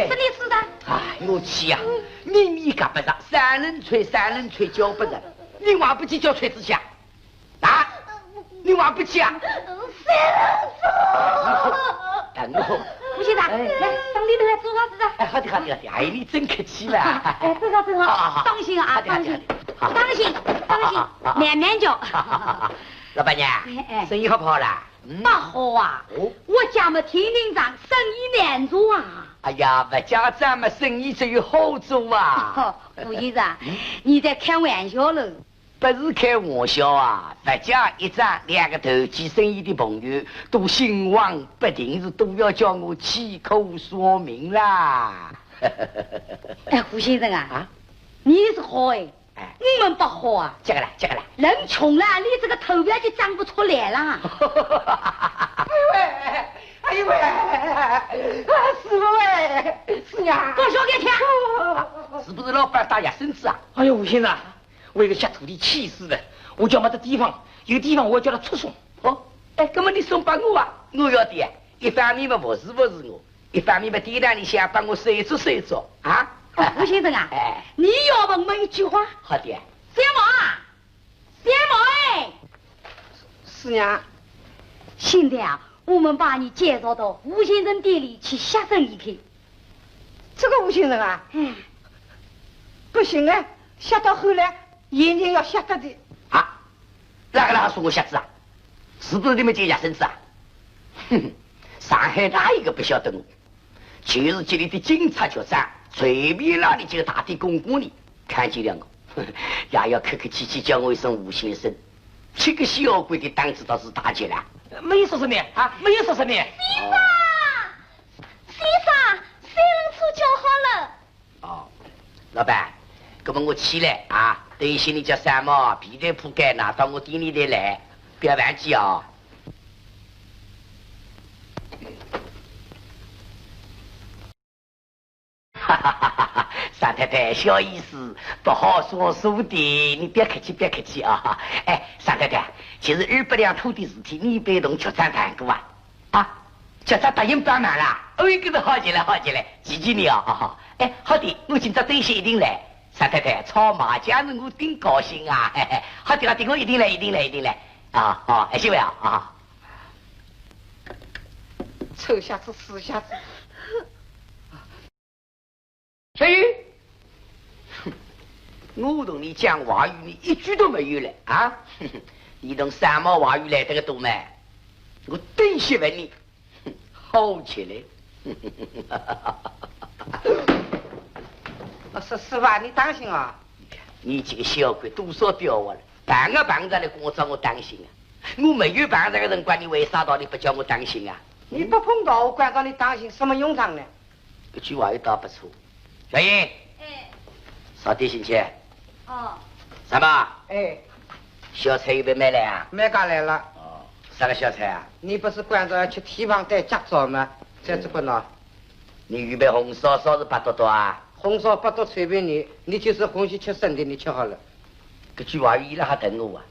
是你死的？哎，我气呀！明明赶不上，三轮锤交不成，你还不去叫锤子下？啊？你还不去啊？等我。吴先生，来，上里头来做啥子的？哎，好的，哎，你真客气了。哎，正好，当心啊，当心，慢慢叫。老板娘，生意好不好啦？不好啊！我家么天天上生意难做啊！哎呀，不家咱们生意只有好做啊！吴先生，你在开玩笑喽？不是开玩笑啊！不家一张两个投机生意的朋友都兴旺不停，是都要叫我亲口说明啦。哎，胡先生啊，你是好哎。我们不好啊！这个啦，人穷了，你这个头发就长不出来了。哎呦喂！师傅喂，是呀，多少给钱？是不是老板打压身子啊？哎呦，吴先生，我一个下徒弟气死了，我叫没得地方，有地方我叫他出送。哦，哎，那么你送帮我啊？我要的，一方面嘛不是我，一方面嘛店长你想帮我收着啊。吴先生啊，你要问我一句话。好的。三毛哎，是娘。现在啊，我们把你介绍到吴先生店里去下生意去。这个吴先生啊，不行啊，下到后来眼睛要瞎得的。啊，哪个说我瞎子啊？是不是你们这家生子啊？哼，上海哪一个不晓得我？就是这里的警察局长。随便让你这个大的公公里看见了我，也要客客气气叫我一声吴先生。这个小鬼的胆子倒是大极了。没有说什么啊，没有说什么。先生，三轮车叫好了。哦，老板，那么我起来啊，等一些你叫三毛皮带铺盖拿到我店里头来，不要忘记啊。哈哈，三太太小意思，不好说的，你别客气啊！哎，三太太，其实200两土的事体，你被同局长谈过啊？啊，局长答应帮忙啦！哦，这个好极了，记你啊！哎，好的，我今朝等些一定来。三太太，炒麻将是我顶高兴啊！好的，我一定来啊！好，哎，谢位啊！臭瞎子，死瞎子！所以，我同你讲话语，你一句都没有了啊！你同三毛话语来得个多吗？我等些问你，好起来！师傅啊，你当心啊！你这个小鬼多少吊我了？半个棒子来跟我找我当心啊！我没有棒子的人管你为啥道理不叫我当心啊？你不碰到我，管着你当心，什么用场呢？这句话又倒不错。小英，稍点心去。什么？小菜又被买来啊？买过来了。哦，啥个小菜啊？你不是管着要去提防带夹枣吗？在这个呢。你预备红烧烧是8多多啊？红烧8多随便你，你就是欢喜吃生的，你吃好了。这句话伊拉还等我啊？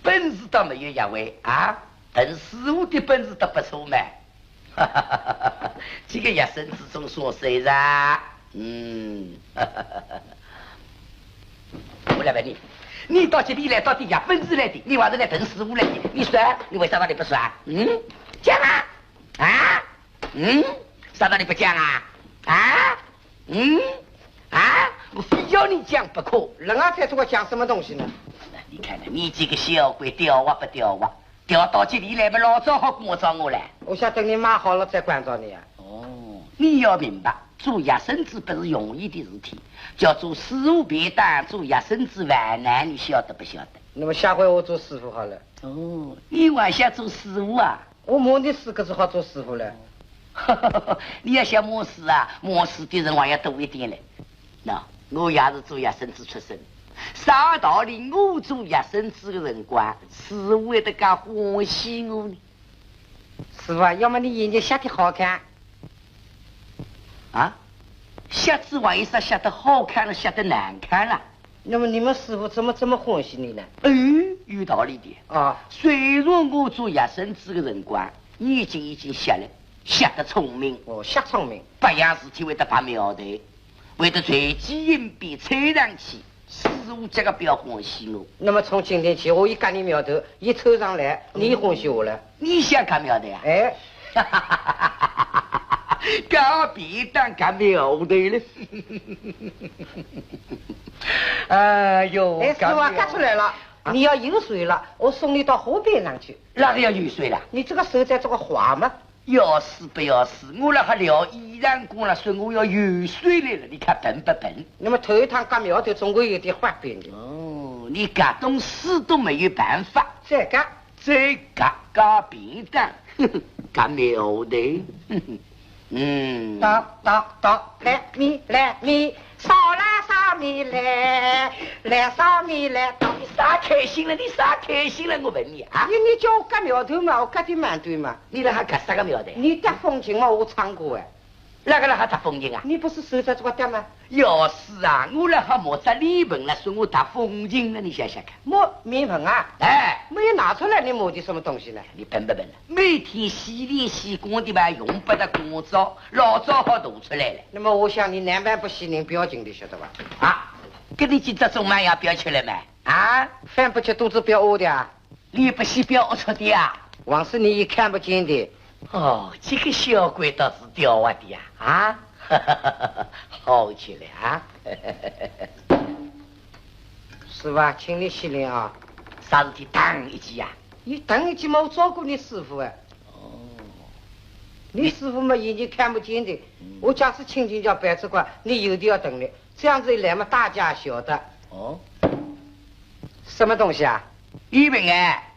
本事倒没有一位啊，但师傅的本事倒不错嘛。这个一生之中说谁噻？我来问你，你到这里来到底呀本事来的，你还是来等师傅来的？你算，你为啥道理不算？讲啊！啊？啥道理不讲啊？我非要你讲不可。人啊，在这个讲什么东西呢？你看看，你这个小鬼吊啊不吊啊？调到这里来嘛，老早好跟我找我来。我想等你买好了再关照你啊。哦，你要明白，做压身子不是容易的事体，叫做师傅别当，做压身子万难，你晓得不晓得？那么下回我做师傅好了。哦，你还想做师傅啊？我摸你师可是好做师傅了。你要想摸师啊，摸师的人还要多一点嘞。那我也是做压身子出身。啥道理？我做压身子的辰光，师傅还得讲欢喜我呢。师傅啊，要么你眼睛瞎的好看。啊？瞎子万一是瞎得好看了，瞎得难看了？那么你们师傅怎么这么欢喜你呢？有道理的啊。虽然我做野生子的辰光，眼睛已经瞎了，瞎得聪明。哦，瞎聪明。八样事体为得把苗头，为得随机应变吹上去，师傅这个不要欢喜我。那么从今天起，我一赶你苗头，一抽上来，你欢喜我了。你想干苗头呀？哎，干别当干苗头了。哎呦，哎，师傅啊，干出来了。你要游水了，我送你到河边上去。哪个要游水了？你这个手在这个滑吗？要死不要死！我那还聊依然讲了，说我要游水来了，你看笨不笨？那么头一趟割苗头，总归有点花边的。哦，你割东西都没有办法，再割，再割便当，割苗头，到，来米，烧啦烧米来烧米来，到。你啥开心了？你啥开心了？我问你啊！你叫我割苗头嘛，我割的蛮对嘛。你那还割啥个苗头？你搭风琴嘛，我唱过哎。那个还搭风琴啊？你不是手在这个搭吗？要是啊，我那还摸着脸盆了，说我搭风琴了，你想想看。摸面盆啊？哎，没有拿出来，你摸的什么东西呢？你笨不笨了？每天洗脸洗光的吧，用不得光照，老早好吐出来了。那么我想你南半不洗人表情的，晓得吧？啊，跟你今朝中饭要不要吃了吗？啊，饭不吃肚子不要饿的啊，脸不洗不要饿出的啊。往是你也看不见的。哦，这个小鬼倒是刁我的呀！啊，好起来啊！是吧？请你洗脸啊！啥事体当一记呀？你等一记嘛，我照顾你师傅哎。哦，你师傅嘛眼睛看不见的，我假使轻轻叫白纸瓜，你有的要等的，这样子一来嘛，大家晓得。哦，什么东西啊？一本哎，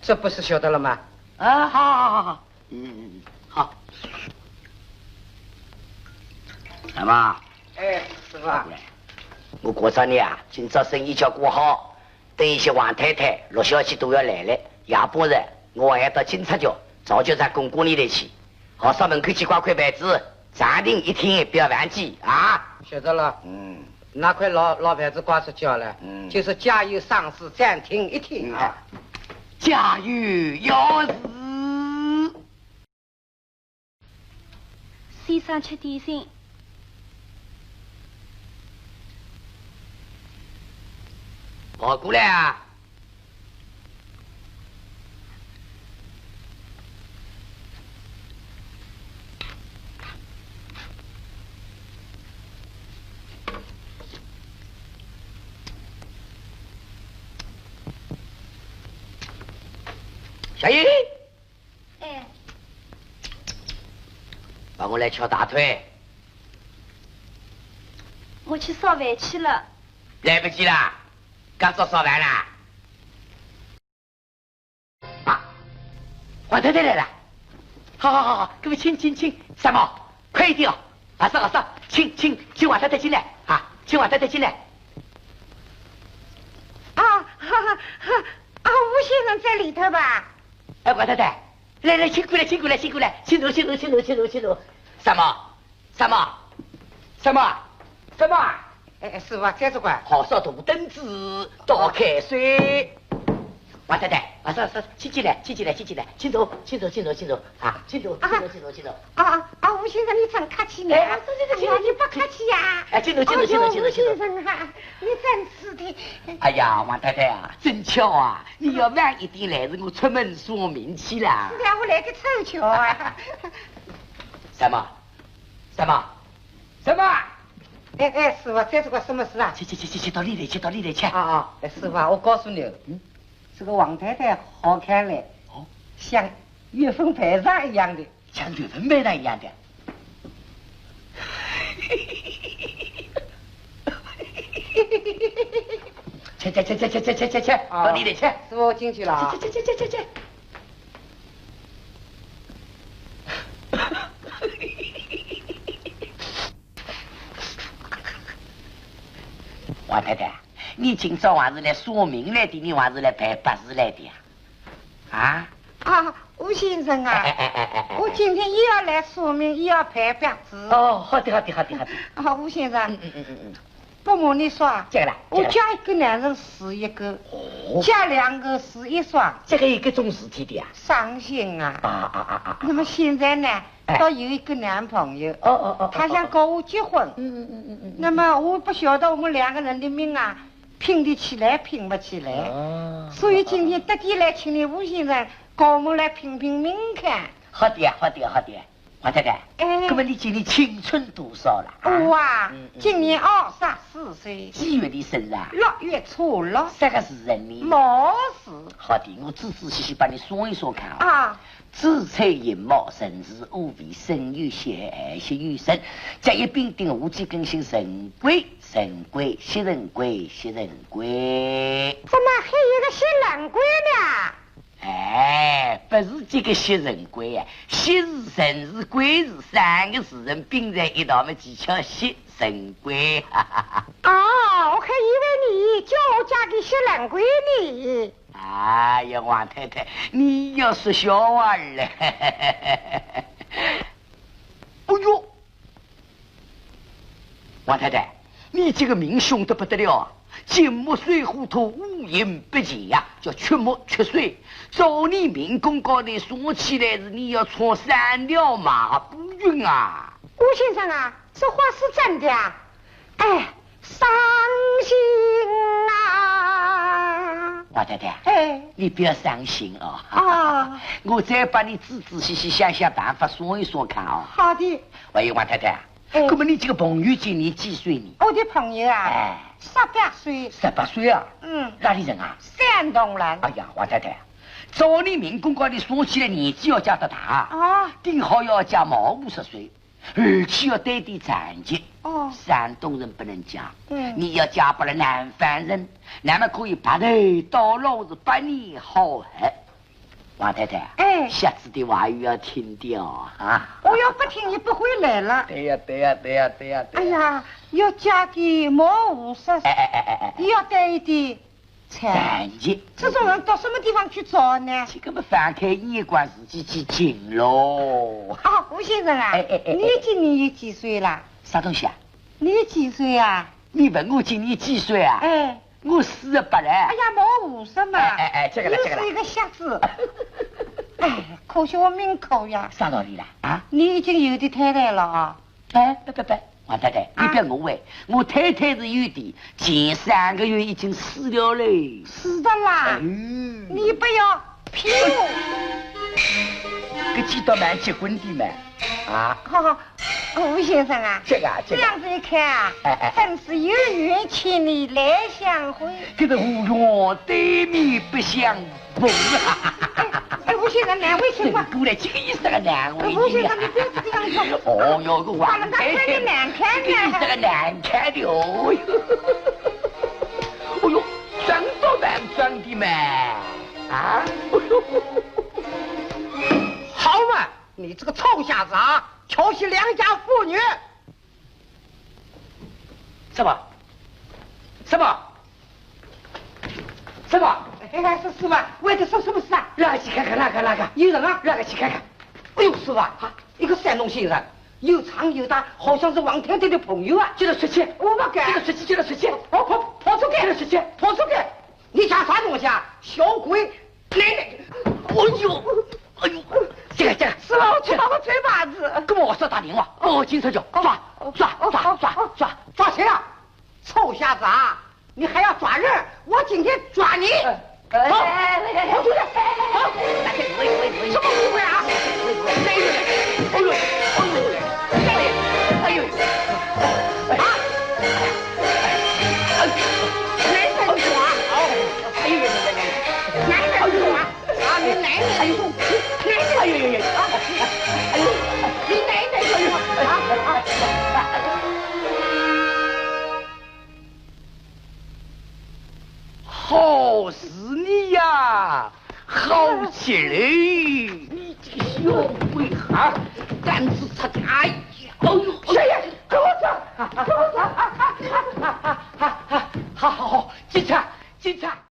这不是晓得了吗？啊，好，好。什么？哎，师傅啊，我过着你啊，今朝生意叫过好，等一些王太太、陆小姐都要来了，下半日我还到警察局早就在公馆里头去，好上门口去挂块牌子，暂停一天，不要忘记啊。晓得了。那块老牌子挂出去了。就是加油上市，暂停一天啊。加油，要是。先生吃点心。跑过来啊！小英，哎，帮我来敲大腿。我去烧饭去了。来不及了，刚早烧完了。啊，王太太来了。好，各位请，三毛，快一点哦！啊上，请王太太进来啊，请王太太进来。吴先生在里头吧？哎，王太太，来，请过来，请坐。什么？哎，师傅啊，在这块。好烧大灯子，倒开水。王太太，上，请进来，请坐啊，请坐。吴先生，你真客气呢。哎，你不客气呀。哎，请坐。吴先生啊，你真是的。哎呀，王太太啊，真巧啊！你要晚一点来，是我出门说明去了。是啊，我来个凑巧啊。什么？哎，师傅，在这个什么事啊？去，到里头去。哎，师傅啊，我告诉你，这个王太太好看嘞，像月份牌上一样的，像月份牌上一样的。去，到里头去。师傅，我进去了啊。去。王太太，你今朝还是来说明来的，你还是来办白事来的呀？吴先生啊，我今天也要来说明，也要办白纸。哦，好的。吴先生，不瞒你说，这个啦，我嫁一个男人死一个，嫁两个死一双，这个一个种事体的呀。伤心啊！啊！那么现在呢，倒有一个男朋友，他想跟我结婚。那么我不晓得我们两个人的命啊，拼得起来拼不起来。所以今天特地来请你吴先生跟我们来拼拼命看。好的，王太太。那么你今年青春多少了？我啊，今年24岁。几月的生日啊？6月初6。啥个是人呢？卯时。好的，我仔仔细细把你说一说看啊。啊。子丑寅卯辰巳午未申酉戌亥戌酉申，甲乙丙丁戊己庚辛壬癸戌壬癸。怎么还有个戌壬癸呢？哎，不是这个戌壬癸啊，戌日、辰日、癸日3个时辰并在一道嘛，技巧戌壬癸。我还以为你叫我嫁给戌壬癸呢。哎呀，王太太，你要说笑话了。哎呦，王太太，你这个命凶得不得了啊！金木水火土五行不齐呀，叫缺木缺水。照你命宫高头说起来是你要穿3条马步运啊！吴先生啊，这话是真的啊！哎，伤心啊！王太太，你不要伤心哦。我再帮你仔仔细细想办法说一说看哦。好的。喂，王太太，那么你这个朋友今年几岁呢？我的朋友啊，18岁。18岁啊？哪里人啊？山东人。哎呀，王太太，照你命宫高头说起来年纪要加得大顶好要加毛50岁，而且要带点残疾。山东人不能嫁，你要嫁不了南方人，那么可以白头到老是8年好合。王太太，下次的话又要听的哦啊！我要不听，你不回来了。对呀。哎呀，要嫁给毛50岁，要带一点残疾。这种人到什么地方去找呢？这个嘛，翻开眼光自己去寻喽。吴先生啊，你今年有几岁了？啥东西啊？你几岁啊？你问我今年几岁啊？我48了。哎呀，毛50嘛。这个了。又是一个瞎子。可惜我命苦呀。啥道理啦？你已经有的太太了啊。不，王太太，你别误会，我太太是有的，前3个月已经死了嘞。是的啦。你不要骗我。这几道蛮结婚的嘛。好，吴先生啊，这样子一看啊，真是有缘千里来相会。这个无缘对面不相逢吴先生难为情况。过来，这个意思个难为。吴先生，你不要这样说。哟，个王太太，难看这个意思个难看的哦。装都难装的嘛。好嘛，你这个臭小子啊，调戏良家妇女。什么？是师傅，外头说什么事啊？让去看看，哪个？有人啊？让去看看。哎呦，师傅一个山东先生，又长又大，好像是王太太的朋友啊。叫他出去，我不敢。叫他出去，跑出去，跑出去！你讲啥东西啊？小鬼，奶奶！哎呦，这个，师傅，去把我嘴巴子。跟我说打电话，警察局抓谁啊？臭瞎子啊！你还要抓人？我今天抓你！跑出去！什么误会啊？好是你呀，好起来！你这个小鬼孩，胆子差点！哎呀，跟我走！好，警察，